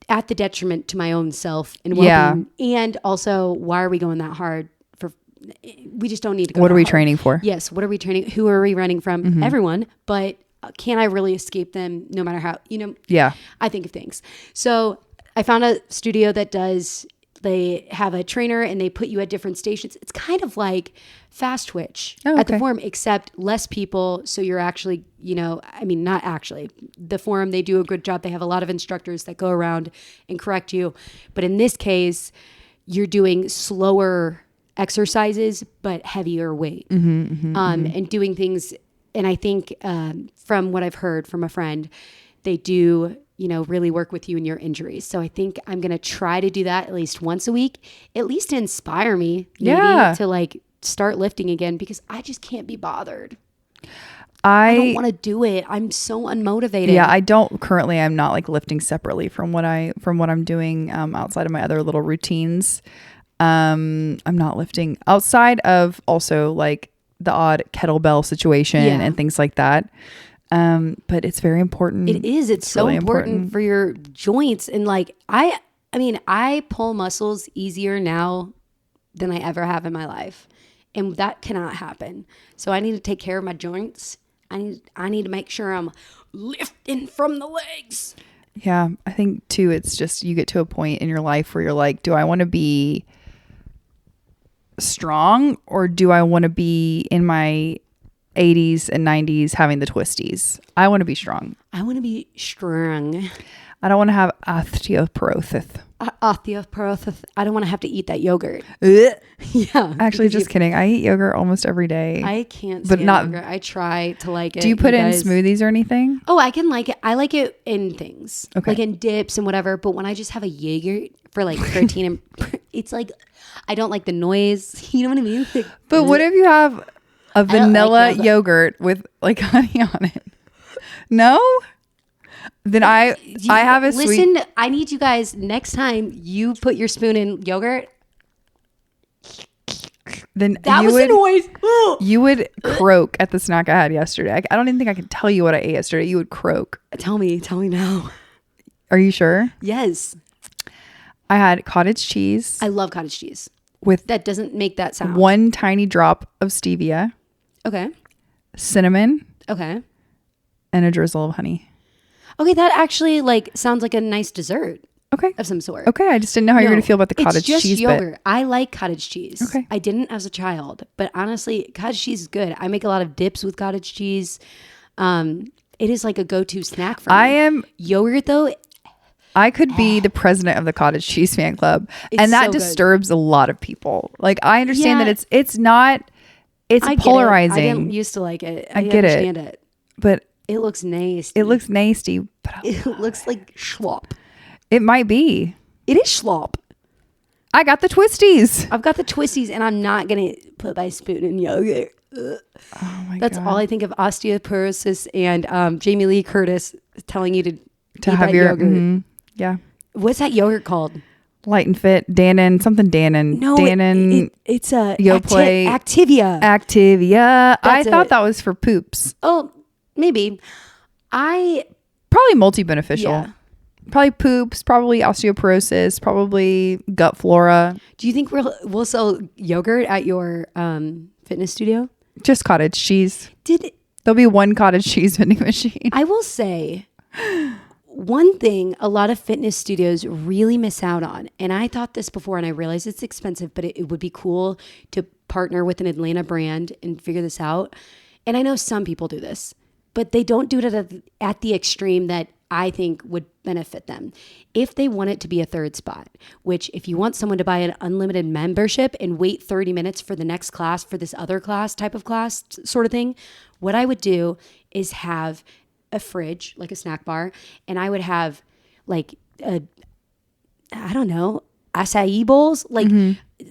at the detriment to my own self and well-being. And also, why are we going that hard? We just don't need to go. What are we hard. Training for? Yes. What are we training? Who are we running from? Everyone. But can I really escape them no matter how, Yeah. I think of things. So I found a studio that they have a trainer and they put you at different stations. It's kind of like Fast Twitch at the forum, except less people. So you're actually, not actually. The forum, they do a good job. They have a lot of instructors that go around and correct you. But in this case, you're doing slower exercises but heavier weight and doing things. And I think from what I've heard from a friend, they do really work with you in your injuries. So I think I'm gonna try to do that at least once a week, at least to inspire me maybe to like start lifting again, because I just can't be bothered. I don't want to do it. I'm so unmotivated. Yeah, I'm not like lifting separately from what I'm doing outside of my other little routines. I'm not lifting outside of also like the odd kettlebell situation and things like that. But it's very important. It is. It's so really important for your joints. And like, I pull muscles easier now than I ever have in my life. And that cannot happen. So I need to take care of my joints. I need to make sure I'm lifting from the legs. Yeah. I think too, it's just, you get to a point in your life where you're like, do I want to be strong, or do I want to be in my 80s and 90s having the twisties? I want to be strong. I want to be strong. I don't want to have osteoporosis. Osteoporosis. I don't want to have to eat that yogurt. Yeah. Actually, just kidding. I eat yogurt almost every day. I can't stand yogurt. I try to like it. Do you put it in smoothies or anything? Oh, I can like it. I like it in things. Okay. Like in dips and whatever. But when I just have a yogurt for like protein, and it's like, I don't like the noise. You know what I mean? Like, but what if you have a vanilla yogurt with like honey on it? No? Then I have a sweet. Listen, I need you guys, next time you put your spoon in yogurt, then that was a noise. You would croak at the snack I had yesterday. I don't even think I can tell you what I ate yesterday. You would croak. Tell me now. Are you sure? Yes. I had cottage cheese. I love cottage cheese. With that doesn't make that sound. One tiny drop of stevia. Okay. Cinnamon. Okay. And a drizzle of honey. Okay, that actually like sounds like a nice dessert. Okay. Of some sort. Okay, I just didn't know how you're going to feel about the cottage cheese. It's just yogurt. I like cottage cheese. Okay. I didn't as a child, but honestly, cottage cheese is good. I make a lot of dips with cottage cheese. It is like a go-to snack for me. Yogurt though, I could be the president of the cottage cheese fan club. It's And that so good. disturbs a lot of people. Like, I understand Yeah. that it's not, it's I get it. polarizing. I didn't used to like it. I get it. understand it. But It looks nasty. it looks nasty. But It looks like schlop. it might be. It is schlop. I got the Twisties. I've got the Twisties, and I'm not gonna put my spoon in yogurt. Ugh. Oh my That's God. all I think of osteoporosis and Jamie Lee Curtis telling you to eat have that your, yogurt. yeah. What's that yogurt called? Light and Fit, Dannon, something Dannon. No, Dannon, it's a Yoplait. Activia. Activia. I That's thought it. that was for poops. Oh, maybe. Probably multi-beneficial. Yeah. Probably poops, probably osteoporosis, probably gut flora. Do you think we'll sell yogurt at your fitness studio? Just cottage cheese. There'll be one cottage cheese vending machine. I will say one thing a lot of fitness studios really miss out on, and I thought this before and I realized it's expensive, but it would be cool to partner with an Atlanta brand and figure this out. And I know some people do this, but they don't do it at the extreme that I think would benefit them. If they want it to be a third spot, which if you want someone to buy an unlimited membership and wait 30 minutes for the next class, for this other class, type of class sort of thing, what I would do is have a fridge, like a snack bar, and I would have like acai bowls, like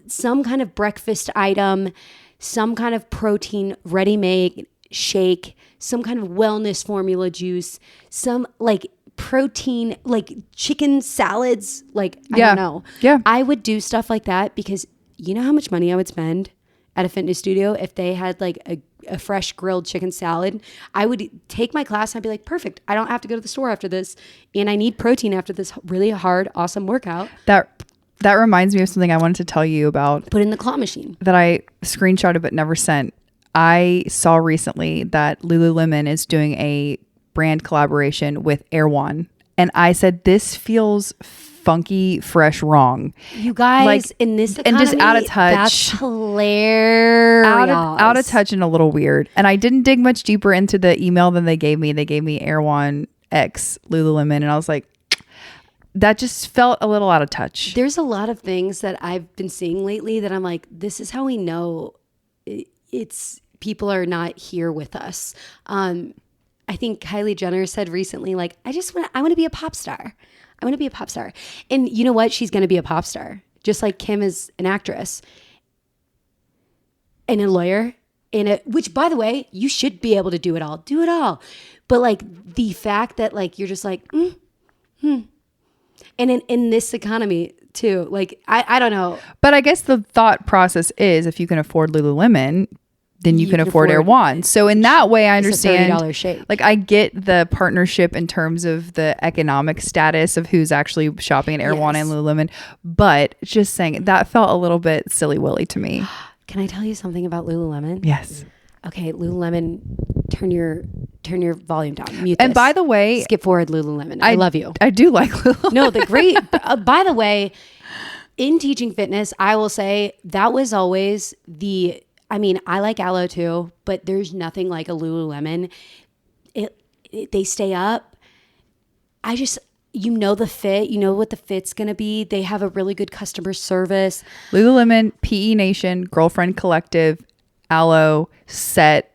some kind of breakfast item, some kind of protein ready-made shake, some kind of wellness formula juice, some like protein, like chicken salads, like I don't know. Yeah. I would do stuff like that because you know how much money I would spend at a fitness studio if they had like a fresh grilled chicken salad. I would take my class and I'd be like, perfect. I don't have to go to the store after this. And I need protein after this really hard, awesome workout. That reminds me of something I wanted to tell you about Put it in the claw machine. that I screenshotted but never sent. I saw recently that Lululemon is doing a brand collaboration with Erewhon. And I said, this feels funky, fresh, wrong. You guys, Like, in this and economy, just out of touch. that's hilarious. Out of touch and a little weird. And I didn't dig much deeper into the email than they gave me. They gave me Erewhon X Lululemon. And I was like, that just felt a little out of touch. There's a lot of things that I've been seeing lately that I'm like, this is how we know it's people are not here with us. I think Kylie Jenner said recently, like, I want to be a pop star. I want to be a pop star. And you know what? She's going to be a pop star. Just like Kim is an actress and a lawyer. Which, by the way, you should be able to do it all. Do it all. But like the fact that like you're just like, And in this economy too, like, I don't know. But I guess the thought process is if you can afford Lululemon, then you can afford Erewhon. So in that way, I understand. It's a $30 shake. Like I get the partnership in terms of the economic status of who's actually shopping at Erewhon and Lululemon. But just saying that felt a little bit silly willy to me. Can I tell you something about Lululemon? Yes. Okay, Lululemon, turn your volume down. Mute And this. by the way, skip forward, Lululemon. I love you. I do like Lululemon. No, the great. By the way, in teaching fitness, I will say that was always the. I mean, I like Aloe too, but there's nothing like a Lululemon. They stay up. You know the fit. You know what the fit's going to be. They have a really good customer service. Lululemon, PE Nation, Girlfriend Collective, Aloe, Set,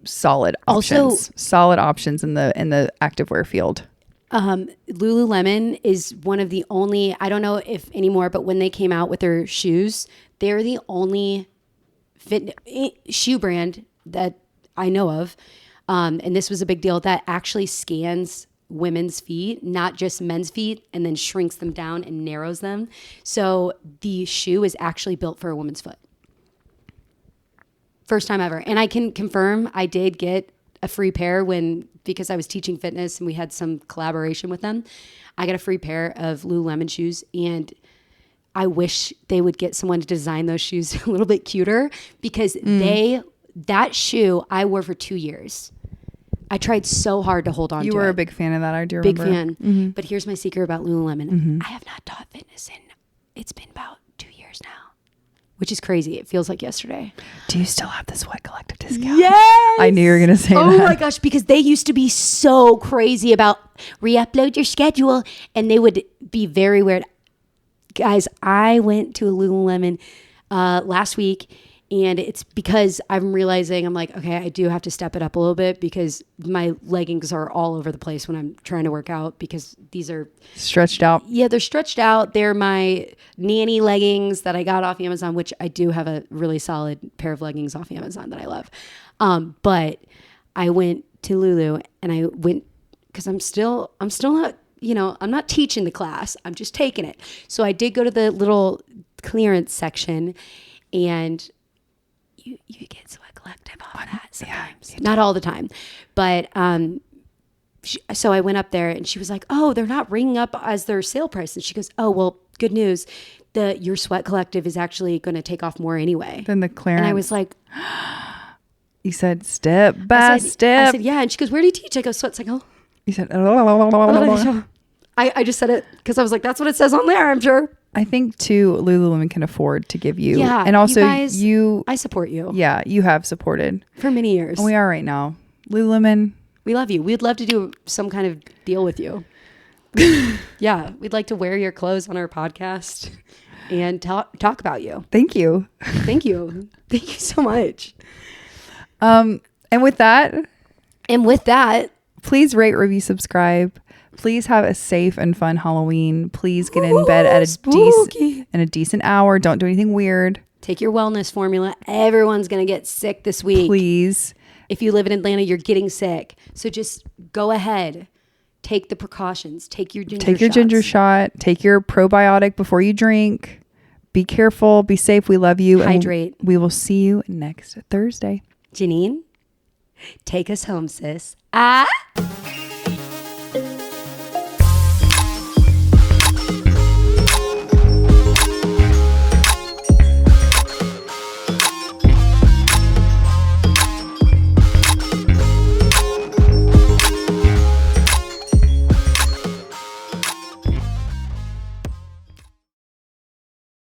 solid options. Also, solid options in the activewear field. Lululemon is one of the only, I don't know if anymore, but when they came out with their shoes, they're the only shoe brand that I know of. And this was a big deal that actually scans women's feet, not just men's feet, and then shrinks them down and narrows them. So the shoe is actually built for a woman's foot. First time ever. And I can confirm I did get a free pair because I was teaching fitness and we had some collaboration with them. I got a free pair of Lululemon shoes, and I wish they would get someone to design those shoes a little bit cuter because that shoe I wore for 2 years. I tried so hard to hold on to it. You were a big fan of that, I do Big remember. fan. Mm-hmm. But here's my secret about Lululemon. I have not taught fitness it's been about 2 years now. which is crazy. It feels like yesterday. Do you still have the Sweat Collective discount? Yes. I knew you were going to say that. Oh my gosh, because they used to be so crazy about re-upload your schedule, and they would be very weird. Guys, I went to a Lululemon last week, and it's because I'm realizing I'm like, okay, I do have to step it up a little bit because my leggings are all over the place when I'm trying to work out because these are stretched out. Yeah, they're stretched out. They're my nanny leggings that I got off Amazon, which I do have a really solid pair of leggings off Amazon that I love. But I went to Lulu and I went because I'm still not, I'm not teaching the class. I'm just taking it. So I did go to the little clearance section, and you get Sweat Collective on that sometimes. Yeah, not all the time. But so I went up there and she was like, oh, they're not ringing up as their sale price. And she goes, oh, well, good news. Your Sweat Collective is actually going to take off more anyway. Than the clearance. And I was like, you said step by step. I said, yeah. And she goes, where do you teach? I go, Sweat Cycle. You said, I just said it because I was like, that's what it says on there, I'm sure. I think too, Lululemon can afford to give you. Yeah. And also I support you. Yeah, you have supported. For many years. And we are right now. Lululemon. We love you. We'd love to do some kind of deal with you. Yeah. We'd like to wear your clothes on our podcast and talk about you. Thank you. Thank you. Thank you so much. And with that, please rate, review, subscribe. Please have a safe and fun Halloween. Please get in bed at a decent hour. Don't do anything weird. Take your wellness formula. Everyone's going to get sick this week. Please. If you live in Atlanta, you're getting sick. So just go ahead. Take the precautions. Take your ginger shot. Take your probiotic before you drink. Be careful. Be safe. We love you. Hydrate. And we will see you next Thursday. Janine, take us home, sis. Ah!